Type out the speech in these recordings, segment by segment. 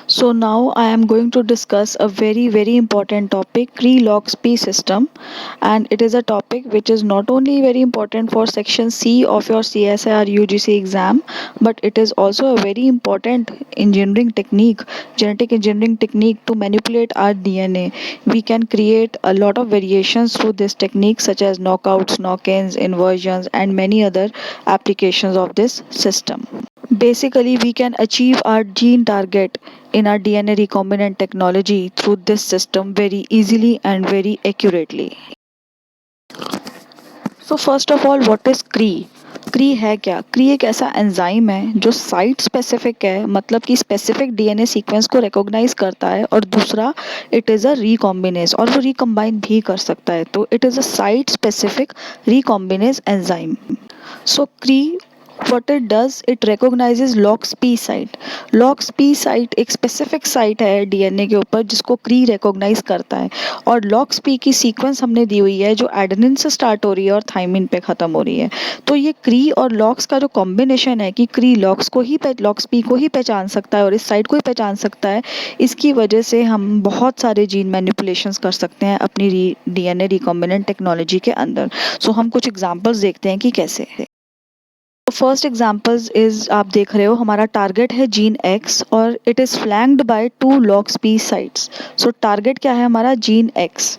So now I am going to discuss a very important topic, Cree-LOX-P system, and it is a topic which is not only very important for section C of your CSIR UGC exam, but it is also a very important engineering technique, genetic engineering technique to manipulate our DNA. We can create a lot of variations through this technique such as knockouts, knock-ins, inversions and many other applications of this system. Basically, we can achieve our gene target in our DNA recombinant technology through this system very easily and very accurately. So first of all, what is क्री? क्री है क्या? क्री एक ऐसा enzyme है जो site specific है, मतलब कि स्पेसिफिक डीएनए सीक्वेंस को रिकॉग्नाइज करता है, और दूसरा इट इज़ अ रिकॉम्बिनेज, और वो रिकम्बाइन भी कर सकता है, तो it is a site specific recombinase enzyme. So Cree, what it does, it recognizes LOX-P site. LOX-P site एक स्पेसिफिक साइट है डीएनए के ऊपर जिसको क्री रिकॉग्नाइज करता है, और LOX-P की सीक्वेंस हमने दी हुई है जो एडेनिन से स्टार्ट हो रही है और थाइमिन पे ख़त्म हो रही है. तो ये क्री और लॉक्स का जो कॉम्बिनेशन है कि क्री LOX-P को ही पहचान सकता है और इस साइट को ही पहचान सकता है, इसकी वजह से हम बहुत सारे जीन मैनिपुलेशंस कर सकते हैं अपनी डीएनए रिकॉम्बिनेंट टेक्नोलॉजी के अंदर. सो हम कुछ एग्जांपल्स देखते हैं कि कैसे. तो फर्स्ट एग्जांपल्स इज, आप देख रहे हो हमारा टारगेट है जीन एक्स और it is flanked by 2 LOX-P sites. So target क्या है हमारा? Gene X.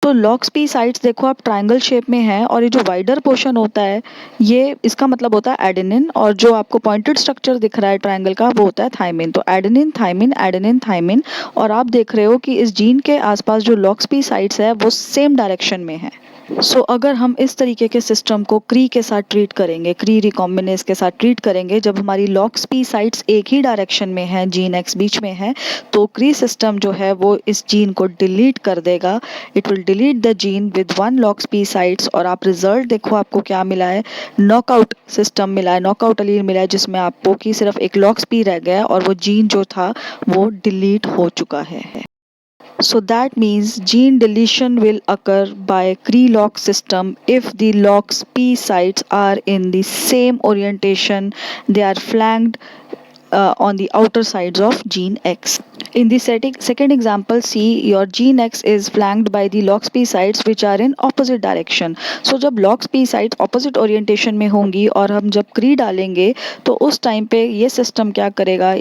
तो LOX-P साइट्स देखो आप ट्रायंगल शेप में है, और ये जो वाइडर पोर्शन होता है ये इसका मतलब होता है एडेनिन, और जो आपको पॉइंटेड स्ट्रक्चर दिख रहा है ट्रायंगल का वो होता है थाइमिन. तो एडेनिन थाइमिन एडेनिन थाइमिन, और आप देख रहे हो कि इस जीन के आसपास जो LOX-P साइट्स है वो सेम डायरेक्शन में है. अगर हम इस तरीके के सिस्टम को क्री के साथ ट्रीट करेंगे, क्री रिकॉम्बिनेज के साथ ट्रीट करेंगे, जब हमारी LOX-P साइट्स एक ही डायरेक्शन में है, जीन एक्स बीच में है, तो क्री सिस्टम जो है वो इस जीन को डिलीट कर देगा. It will delete the gene with 1 LOX-P sites, और आप रिजल्ट देखो आपको क्या मिला है, नॉकआउट सिस्टम मिला है, नॉकआउट अलील मिला है, जिसमें आपको कि सिर्फ एक LOX-P रह गया और वो जीन जो था वो डिलीट हो चुका है. So that means gene deletion will occur by Cre-Lox system if the LOX-P sites are in the same orientation, they are flanked on the outer sides of gene X. In the second example, see your gene X is flanked by the LOX-P sites which are in opposite direction. So जब LOX-P sites opposite orientation में होंगी और हम जब क्री डालेंगे तो उस टाइम पे ये सिस्टम क्या करेगा,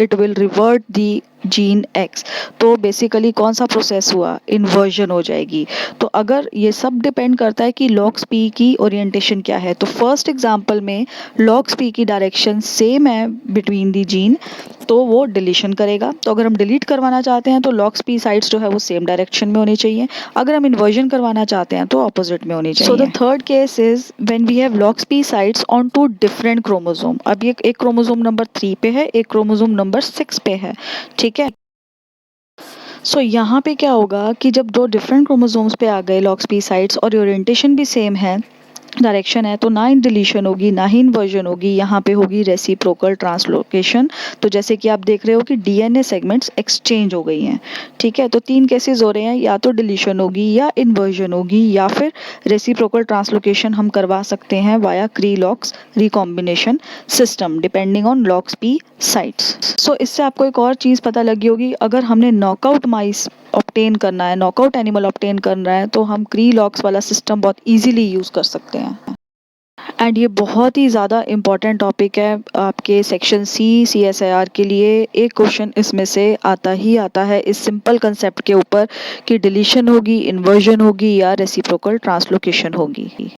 it will revert the gene X. तो बेसिकली कौन सा प्रोसेस हुआ, इन्वर्जन हो जाएगी. तो अगर ये सब डिपेंड करता है कि LOX-P की ओरिएंटेशन क्या है. तो फर्स्ट एग्जांपल में LOX-P की डायरेक्शन सेम है बिटवीन दी जीन, तो वो डिलीशन करेगा. तो अगर हम डिलीट करवाना चाहते हैं तो LOX-P साइड्स जो है वो सेम डायरेक्शन में होनी चाहिए. अगर हम इन्वर्जन करवाना चाहते हैं तो ऑपोजिट में होनी चाहिए. So the third case is when we have LOX-P sites on 2 different chromosome. अब ये एक क्रोमोसोम नंबर 3 पे है, एक क्रोमोसोम नंबर 6 पे है, ठीक है. यहाँ पे क्या होगा कि जब 2 डिफरेंट क्रोमोसोम्स पे आ गए LOX-P साइट्स और ओरिएंटेशन भी सेम है, डायरेक्शन है, तो ना इन डिलीशन होगी ना ही इन्वर्जन होगी, यहाँ पे होगी रेसिप्रोकल ट्रांसलोकेशन. तो जैसे कि आप देख रहे हो कि डीएनए सेगमेंट्स एक्सचेंज हो गई हैं, ठीक है. तो 3 केसेस हो रहे हैं, या तो डिलीशन होगी या इन्वर्जन होगी या फिर रेसिप्रोकल ट्रांसलोकेशन हम करवा सकते हैं via Cre lox recombination system depending on LOX-P sites. इससे आपको एक और चीज़ पता लगी होगी, अगर हमने नॉकआउट माइस ऑब्टेन करना है, नॉकआउट एनिमल ऑब्टेन करना है, तो हम क्री-लॉक्स वाला सिस्टम बहुत इजीली यूज़ कर सकते हैं. एंड ये बहुत ही ज़्यादा इम्पॉर्टेंट टॉपिक है आपके सेक्शन CSIR के लिए. एक क्वेश्चन इसमें से आता ही आता है इस सिंपल कंसेप्ट के ऊपर कि डिलीशन होगी, इन्वर्जन होगी या रेसिप्रोकल ट्रांसलोकेशन होगी.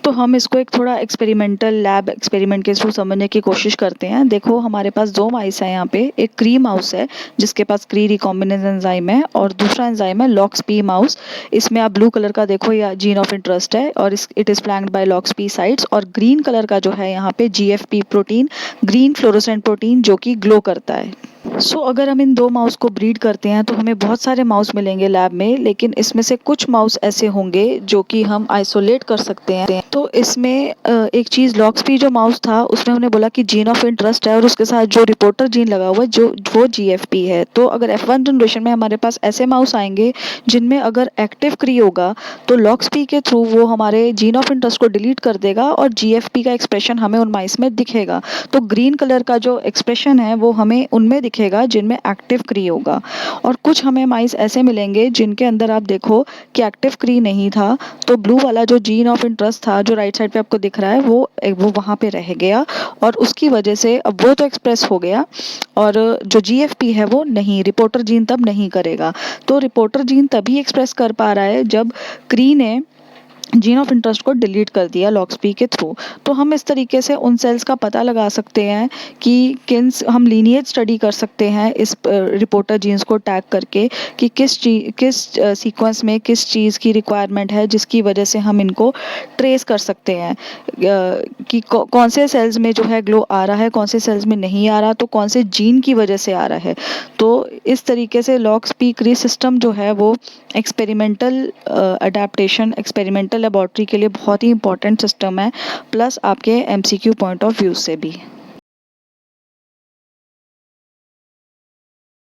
तो हम इसको एक थोड़ा एक्सपेरिमेंटल लैब एक्सपेरिमेंट के थ्रू समझने की कोशिश करते हैं. देखो हमारे पास 2 माइस हैं यहाँ पे. एक क्री माउस है जिसके पास क्री रिकॉम्बिनेज एंजाइम है, और दूसरा एंजाइम है LOX-P माउस. इसमें आप ब्लू कलर का देखो, या जीन ऑफ इंटरेस्ट है, और it is flanked by LOX-P sites. और ग्रीन कलर का जो है यहाँ पे GFP protein, green fluorescent protein, जो कि ग्लो करता है. अगर हम इन 2 माउस को ब्रीड करते हैं तो हमें बहुत सारे माउस मिलेंगे लैब में, लेकिन इसमें से कुछ माउस ऐसे होंगे जो कि हम आइसोलेट कर सकते हैं। तो इसमें एक चीज़ लॉक्सपी जो माउस था उसमें हमने बोला कि जीन ऑफ इंटरेस्ट है और उसके साथ जो रिपोर्टर जीन लगा हुआ है जो वो जीएफपी है। तो अगर F1 जनरेशन में हमारे पास ऐसे माउस आएंगे जिनमें अगर एक्टिव क्री होगा तो लॉक्सपी के थ्रू वो हमारे जीन ऑफ इंटरेस्ट को डिलीट कर देगा और जीएफपी का एक्सप्रेशन हमें उन माइस में दिखेगा। तो ग्रीन कलर का जो एक्सप्रेशन है वो हमें उनमें दिखेगा जिनमें एक्टिव क्री होगा, और कुछ हमें माइस ऐसे मिलेंगे जिनके अंदर आप देखो कि एक्टिव क्री नहीं था, तो ब्लू वाला जो जीन ऑफ इंटरेस्ट था जो राइट साइड पे आपको दिख रहा है वो वहाँ पे रह गया, और उसकी वजह से अब वो तो एक्सप्रेस हो गया और जो जीएफपी है वो नहीं, रिपोर्टर जीन तब नहीं करेगा। तो रिपोर्टर जीन तभी एक्सप्रेस कर पा रहा है जब क्री ने जीन ऑफ इंटरेस्ट को डिलीट कर दिया लॉक्सपी के थ्रू। तो हम इस तरीके से उन सेल्स का पता लगा सकते हैं कि हम लीनिएज स्टडी कर सकते हैं इस रिपोर्टर जीन्स को टैग करके कि किस सीक्वेंस में किस चीज़ की रिक्वायरमेंट है जिसकी वजह से हम इनको ट्रेस कर सकते हैं कि कौन से सेल्स में जो है ग्लो आ रहा है, कौन से सेल्स में नहीं आ रहा, तो कौन से जीन की वजह से आ रहा है। तो इस तरीके से लॉक्सपी क्री सिस्टम जो है वो एक्सपेरिमेंटल अडेप्टेशन, एक्सपेरिमेंटल लेबॉर्ट्री के लिए बहुत ही इंपॉर्टेंट सिस्टम है, प्लस आपके एमसीक्यू पॉइंट ऑफ व्यू से भी।